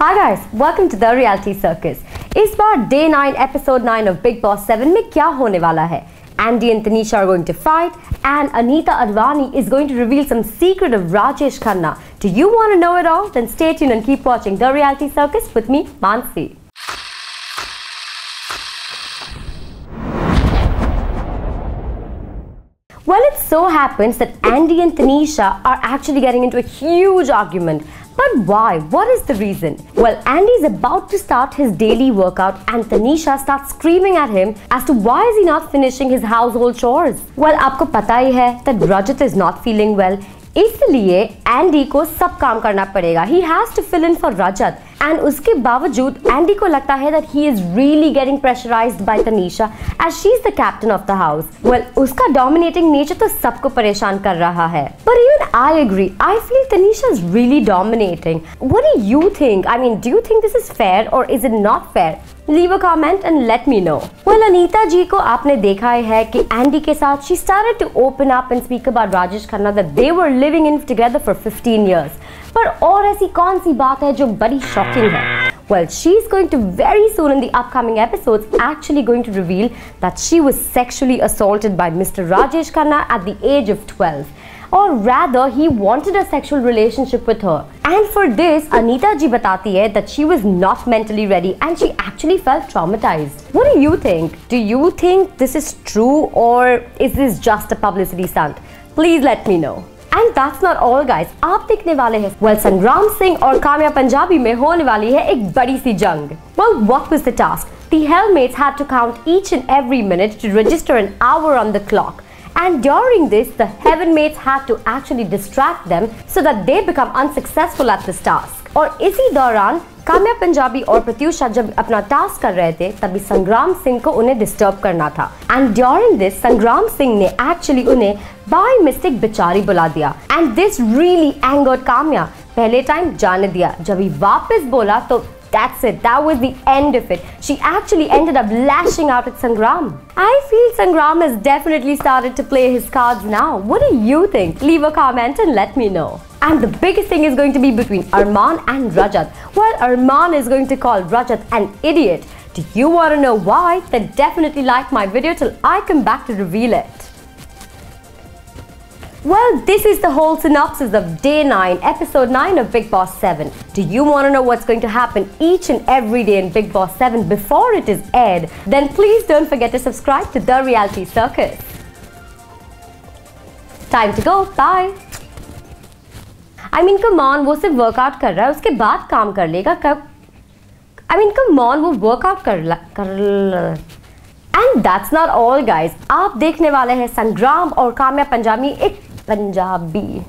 Hi guys, welcome to the Reality Circus. इस बार Day 9 Episode 9 of Big Boss 7 में क्या होने वाला है? Andy and Tanisha are going to fight, and Anita Advani is going to reveal some secret of Rajesh Khanna. Do you want to know it all? Then stay tuned and keep watching The Reality Circus with me, Mansi. Well, it so happens that Andy and Tanisha are actually getting into a huge argument. But why? What is the reason? Well, Andy is about to start his daily workout and Tanisha starts screaming at him as to why is he not finishing his household chores. Well, आपको पता ही है that Rajat is not feeling well. इसलिए Andy को सब काम करना पड़ेगा. He has to fill in for Rajat. And उसके बावजूद एंडी को लगता है that he is really getting pressurized by Tanisha as she's the captain of the house. Well, उसका dominating nature तो सबको परेशान कर रहा है. But even I agree. I feel Tanisha is really dominating. What do you think? I mean, do you think this is fair or is it not fair? Leave a comment and let me know. Well, Anita जी को आपने देखा है कि Andy के साथ she started to open up and speak about Rajesh Khanna that they were living in together for 15 years. पर और ऐसी कौन सी बात है जो बड़ी शॉकिंग है? Well, she's going to very soon in the upcoming episodes actually going to reveal that she was sexually assaulted by Mr. Rajesh Khanna at the age of 12. Or rather, he wanted a sexual relationship with her. And for this, Anita ji बताती है that she was not mentally ready and she actually felt traumatized. What do you think? Do you think this is true or is this just a publicity stunt? Please let me know. And that's not all guys. आप देखने वाले हैं Well, संग्राम सिंह और काम्या पंजाबी में होने वाली है एक बड़ी सी जंग. Well, what was the task? The Hellmates had to count each and every minute to register an hour on the clock. And during this, the Heavenmates had to actually distract them so that they become unsuccessful at this task. और इसी दौरान काम्या पंजाबी और प्रत्युषा जब अपना task कर रहे थे तभी संग्राम सिंह को उन्हें डिस्टर्ब करना था. And during this, संग्राम सिंह ने actually उन्हें by mistake बिचारी बुला दिया. And this really angered Kamya. पहले टाइम जाने दिया. जब ही वापस बोला तो that's it. That was the end of it. She actually ended up lashing out at Sangram. I feel Sangram has definitely started to play his cards now. What do you think? Leave a comment and let me know. And the biggest thing is going to be between Arman and Rajat. Well, Arman is going to call Rajat an idiot. Do you want to know why? Then definitely like my video till I come back to reveal it. Well, this is the whole synopsis of Day 9, Episode 9 of Big Boss 7. Do you want to know what's going to happen each and every day in Big Boss 7 before it is aired? Then please don't forget to subscribe to The Reality Circus. Time to go. Bye. I mean, come on, वो सिर्फ workout कर रहा है, उसके बाद काम कर लेगा. I mean, come on, वो वर्कआउट कर And that's not all guys. आप देखने वाले हैं संग्राम और काम्या पंजाबी एक पंजाबी